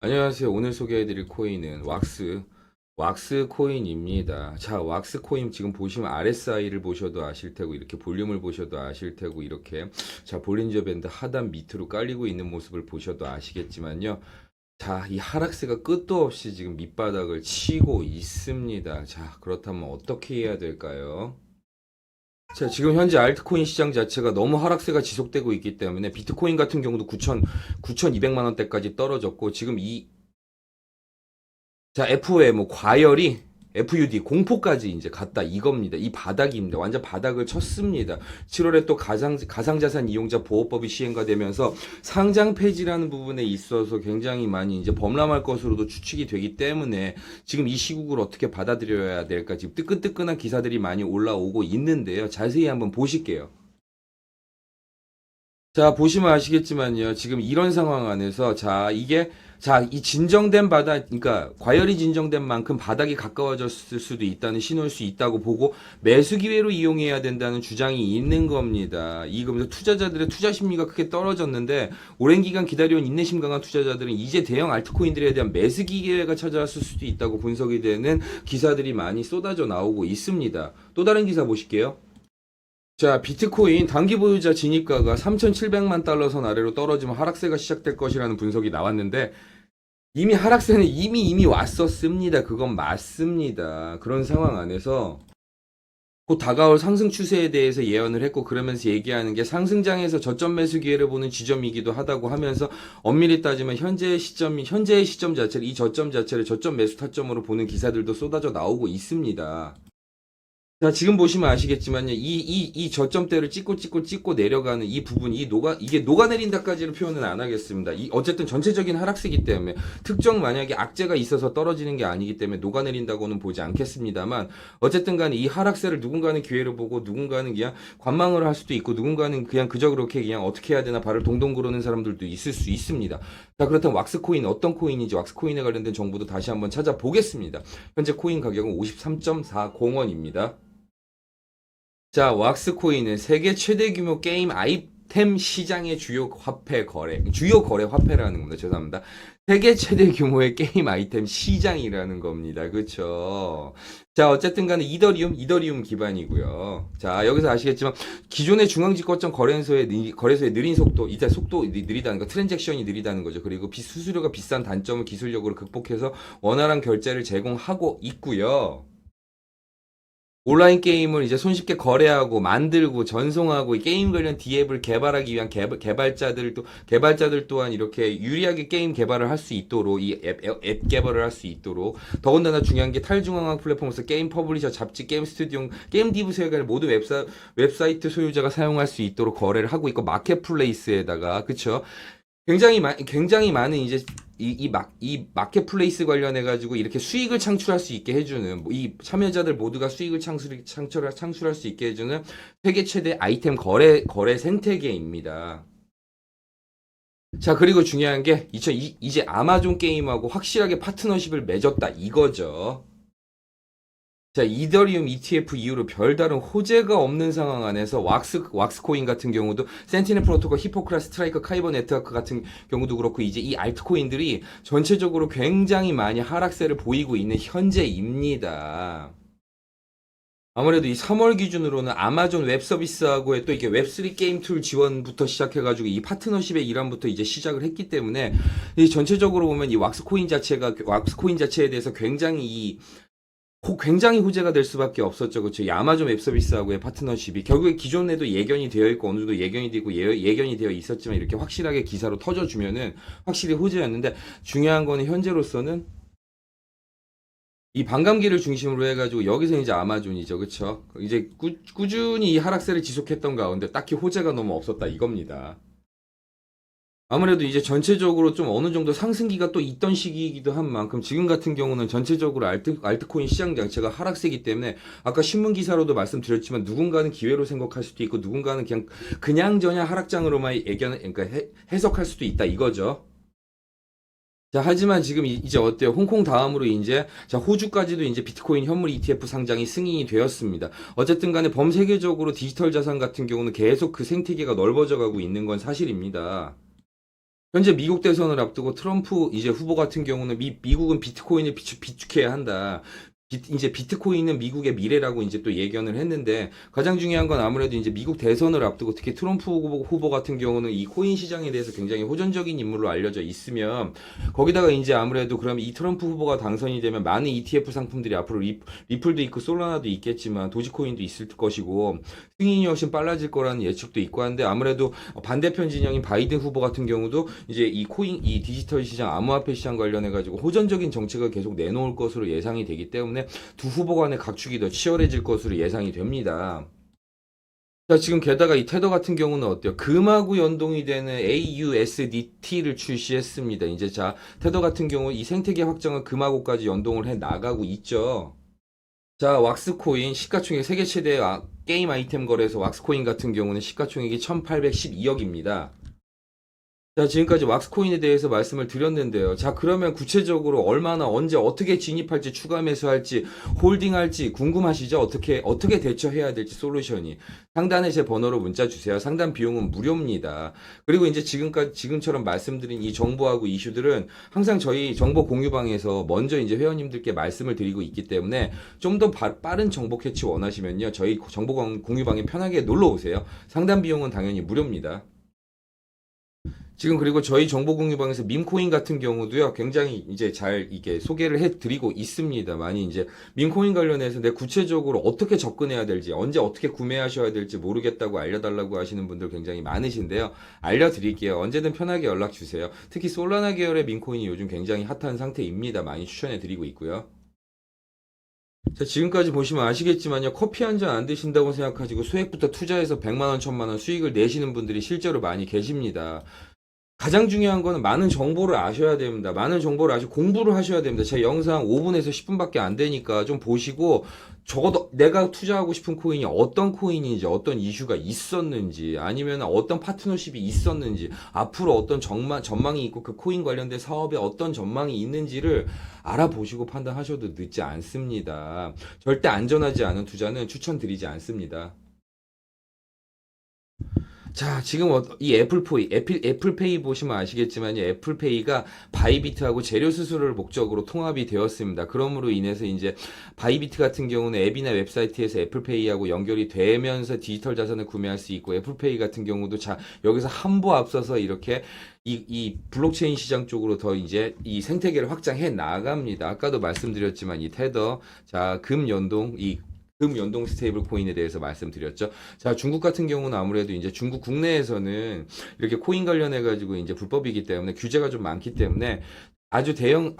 안녕하세요. 오늘 소개해드릴 코인은 왁스 코인입니다. 자, 왁스 코인 지금 보시면 RSI를 보셔도 아실 테고, 이렇게 볼륨을 보셔도 아실 테고, 이렇게, 자, 볼린저 밴드 하단 밑으로 깔리고 있는 모습을 보셔도 아시겠지만요. 자, 이 하락세가 끝도 없이 지금 밑바닥을 치고 있습니다. 자, 그렇다면 어떻게 해야 될까요? 자, 지금 현재 알트코인 시장 자체가 너무 하락세가 지속되고 있기 때문에 비트코인 같은 경우도 9,200만 원대까지 떨어졌고, 지금 자, F에 뭐 과열이 FUD 공포까지 이제 갔다 이겁니다. 이 바닥입니다. 완전 바닥을 쳤습니다. 7월에 또 가상자산 이용자 보호법이 시행가 되면서 상장 폐지라는 부분에 있어서 굉장히 많이 이제 범람할 것으로도 추측이 되기 때문에 지금 이 시국을 어떻게 받아들여야 될까 지금 뜨끈뜨끈한 기사들이 많이 올라오고 있는데요. 자세히 한번 보실게요. 자, 보시면 아시겠지만요. 지금 이런 상황 안에서, 이 진정된 바닥, 그러니까, 과열이 진정된 만큼 바닥이 가까워졌을 수도 있다는 신호일 수 있다고 보고, 매수 기회로 이용해야 된다는 주장이 있는 겁니다. 이거면서 투자자들의 투자 심리가 크게 떨어졌는데, 오랜 기간 기다려온 인내심 강한 투자자들은 이제 대형 알트코인들에 대한 매수 기회가 찾아왔을 수도 있다고 분석이 되는 기사들이 많이 쏟아져 나오고 있습니다. 또 다른 기사 보실게요. 자, 비트코인 단기 보유자 진입가가 3,700만 달러 선 아래로 떨어지면 하락세가 시작될 것이라는 분석이 나왔는데 이미 하락세는 이미 왔었습니다. 그건 맞습니다. 그런 상황 안에서 곧 다가올 상승 추세에 대해서 예언을 했고 그러면서 얘기하는 게 상승장에서 저점 매수 기회를 보는 지점이기도 하다고 하면서 엄밀히 따지면 현재의 시점 자체를 이 저점 자체를 저점 매수 타점으로 보는 기사들도 쏟아져 나오고 있습니다. 자, 지금 보시면 아시겠지만요. 이 저점대를 찍고 내려가는 이 부분, 이게 녹아내린다까지는 표현은 안 하겠습니다. 어쨌든 전체적인 하락세이기 때문에 특정 만약에 악재가 있어서 떨어지는 게 아니기 때문에 녹아내린다고는 보지 않겠습니다만 어쨌든 간에 이 하락세를 누군가는 기회로 보고 누군가는 그냥 관망을 할 수도 있고 누군가는 그냥 그저 그렇게 그냥 어떻게 해야 되나 발을 동동 구르는 사람들도 있을 수 있습니다. 자, 그렇다면 왁스코인 어떤 코인인지 왁스코인에 관련된 정보도 다시 한번 찾아보겠습니다. 현재 코인 가격은 53.40원입니다. 자, 왁스코인은 세계 최대 규모 게임 아이템 시장의 주요 거래 화폐라는 겁니다. 죄송합니다. 세계 최대 규모의 게임 아이템 시장이라는 겁니다. 그쵸? 자, 어쨌든 간에 이더리움 기반이고요. 자, 여기서 아시겠지만, 기존의 중앙집거점 거래소의 느린 속도, 이제 속도 느리다는 거, 트랜잭션이 느리다는 거죠. 그리고 수수료가 비싼 단점을 기술력으로 극복해서 원활한 결제를 제공하고 있고요. 온라인 게임을 이제 손쉽게 거래하고 만들고 전송하고 이 게임 관련 D앱을 개발하기 위한 개발자들 또한 이렇게 유리하게 게임 개발을 할 수 있도록 앱 개발을 할 수 있도록 더군다나 중요한 게 탈중앙화 플랫폼에서 게임 퍼블리셔, 잡지, 게임 스튜디오, 게임 디브 세계를 모두 웹사이트 소유자가 사용할 수 있도록 거래를 하고 있고 마켓플레이스에다가 그쵸? 굉장히 많은 이제 이 마켓플레이스 관련해가지고 이렇게 수익을 창출할 수 있게 해주는, 이 참여자들 모두가 수익을 창출할 수 있게 해주는 세계 최대 아이템 거래 생태계입니다. 자, 그리고 중요한 게, 이제 아마존 게임하고 확실하게 파트너십을 맺었다 이거죠. 자, 이더리움 ETF 이후로 별다른 호재가 없는 상황 안에서 왁스코인 같은 경우도 센티넬 프로토콜, 히포크라스, 스트라이커, 카이버 네트워크 같은 경우도 그렇고 이제 이 알트코인들이 전체적으로 굉장히 많이 하락세를 보이고 있는 현재입니다. 아무래도 이 3월 기준으로는 아마존 웹 서비스하고의 또 이게 웹3 게임 툴 지원부터 시작해가지고 이 파트너십의 일환부터 이제 시작을 했기 때문에 이 전체적으로 보면 이 왁스코인 자체에 대해서 굉장히 호재가 될 수밖에 없었죠. 그렇죠. 이 아마존 웹 서비스하고의 파트너십이 결국에 기존에도 예견이 되어 있고 어느 정도 예견이 되고 예견이 되어 있었지만 이렇게 확실하게 기사로 터져주면은 확실히 호재였는데 중요한 거는 현재로서는 이 반감기를 중심으로 해가지고 여기서 이제 아마존이죠. 그렇죠. 이제 꾸준히 이 하락세를 지속했던 가운데 딱히 호재가 너무 없었다 이겁니다. 아무래도 이제 전체적으로 좀 어느 정도 상승기가 또 있던 시기이기도 한 만큼 지금 같은 경우는 전체적으로 알트코인 시장 자체가 하락세이기 때문에 아까 신문 기사로도 말씀드렸지만 누군가는 기회로 생각할 수도 있고 누군가는 그냥저냥 하락장으로만 그러니까 해석할 수도 있다 이거죠. 자, 하지만 지금 이제 어때요? 홍콩 다음으로 이제, 자, 호주까지도 이제 비트코인 현물 ETF 상장이 승인이 되었습니다. 어쨌든 간에 범세계적으로 디지털 자산 같은 경우는 계속 그 생태계가 넓어져 가고 있는 건 사실입니다. 현재 미국 대선을 앞두고 트럼프 이제 후보 같은 경우는 미국은 비트코인을 비축해야 한다. 이제 비트코인은 미국의 미래라고 이제 또 예견을 했는데 가장 중요한 건 아무래도 이제 미국 대선을 앞두고 특히 트럼프 후보 같은 경우는 이 코인 시장에 대해서 굉장히 호전적인 인물로 알려져 있으면 거기다가 이제 아무래도 그러면 이 트럼프 후보가 당선이 되면 많은 ETF 상품들이 앞으로 리플도 있고 솔라나도 있겠지만 도지코인도 있을 것이고 승인이 훨씬 빨라질 거라는 예측도 있고 한데 아무래도 반대편 진영인 바이든 후보 같은 경우도 이제 이 디지털 시장 암호화폐 시장 관련해 가지고 호전적인 정책을 계속 내놓을 것으로 예상이 되기 때문에 두 후보 간의 각축이 더 치열해질 것으로 예상이 됩니다. 자, 지금 게다가 이 테더 같은 경우는 어때요? 금하고 연동이 되는 AUSDT를 출시했습니다. 이제 자, 테더 같은 경우 이 생태계 확장을 금하고까지 연동을 해 나가고 있죠. 자, 왁스코인 시가총액 세계 최대 게임 아이템 거래소 왁스코인 같은 경우는 시가총액이 1812억입니다. 자, 지금까지 왁스코인에 대해서 말씀을 드렸는데요. 자, 그러면 구체적으로 얼마나 언제 어떻게 진입할지 추가 매수할지 홀딩할지 궁금하시죠? 어떻게 대처해야 될지 솔루션이 상단에 제 번호로 문자 주세요. 상담 비용은 무료입니다. 그리고 이제 지금처럼 말씀드린 이 정보하고 이슈들은 항상 저희 정보 공유방에서 먼저 이제 회원님들께 말씀을 드리고 있기 때문에 좀 더 빠른 정보 캐치 원하시면요. 저희 정보 공유방에 편하게 놀러 오세요. 상담 비용은 당연히 무료입니다. 지금 그리고 저희 정보공유방에서 밈코인 같은 경우도요, 굉장히 이제 잘 이게 소개를 해드리고 있습니다. 많이 이제 밈코인 관련해서 내 구체적으로 어떻게 접근해야 될지, 언제 어떻게 구매하셔야 될지 모르겠다고 알려달라고 하시는 분들 굉장히 많으신데요. 알려드릴게요. 언제든 편하게 연락 주세요. 특히 솔라나 계열의 밈코인이 요즘 굉장히 핫한 상태입니다. 많이 추천해드리고 있고요. 자, 지금까지 보시면 아시겠지만요. 커피 한 잔 안 드신다고 생각하시고 수액부터 투자해서 100만원, 1000만원 수익을 내시는 분들이 실제로 많이 계십니다. 가장 중요한 거는 많은 정보를 아셔야 됩니다. 많은 정보를 아시고 공부를 하셔야 됩니다. 제 영상 5분에서 10분밖에 안 되니까 좀 보시고 적어도 내가 투자하고 싶은 코인이 어떤 코인인지 어떤 이슈가 있었는지 아니면 어떤 파트너십이 있었는지 앞으로 어떤 전망이 있고 그 코인 관련된 사업에 어떤 전망이 있는지를 알아보시고 판단하셔도 늦지 않습니다. 절대 안전하지 않은 투자는 추천드리지 않습니다. 자, 지금 이 애플페이 보시면 아시겠지만요. 애플페이가 바이비트하고 재료 수수료를 목적으로 통합이 되었습니다. 그러므로 인해서 이제 바이비트 같은 경우는 앱이나 웹사이트에서 애플페이하고 연결이 되면서 디지털 자산을 구매할 수 있고 애플페이 같은 경우도 자, 여기서 한 부 앞서서 이렇게 이 블록체인 시장 쪽으로 더 이제 이 생태계를 확장해 나갑니다. 아까도 말씀드렸지만 이 테더, 자, 금 연동 스테이블 코인에 대해서 말씀드렸죠. 자, 중국 같은 경우는 아무래도 이제 중국 국내에서는 이렇게 코인 관련해 가지고 이제 불법이기 때문에 규제가 좀 많기 때문에 아주 대형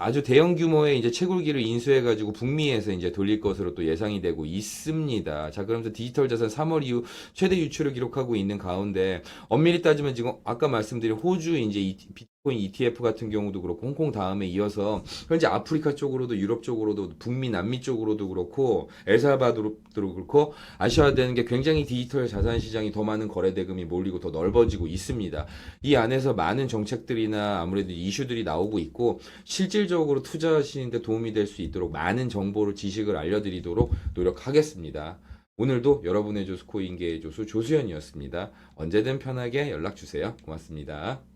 규모의 이제 채굴기를 인수해가지고 북미에서 이제 돌릴 것으로 또 예상이 되고 있습니다. 자, 그러면서 디지털 자산 3월 이후 최대 유출을 기록하고 있는 가운데 엄밀히 따지면 지금 아까 말씀드린 호주 이제 비트코인 ETF 같은 경우도 그렇고 홍콩 다음에 이어서 현재 아프리카 쪽으로도 유럽 쪽으로도 북미 남미 쪽으로도 그렇고 엘살바도르도 그렇고 아셔야 되는 게 굉장히 디지털 자산 시장이 더 많은 거래 대금이 몰리고 더 넓어지고 있습니다. 이 안에서 많은 정책들이나 아무래도 이슈들이 나오고 있고 실질적으로 투자하시는데 도움이 될 수 있도록 많은 정보를 지식을 알려드리도록 노력하겠습니다. 오늘도 여러분의 조수 코인계의 조수 조수현이었습니다. 언제든 편하게 연락 주세요. 고맙습니다.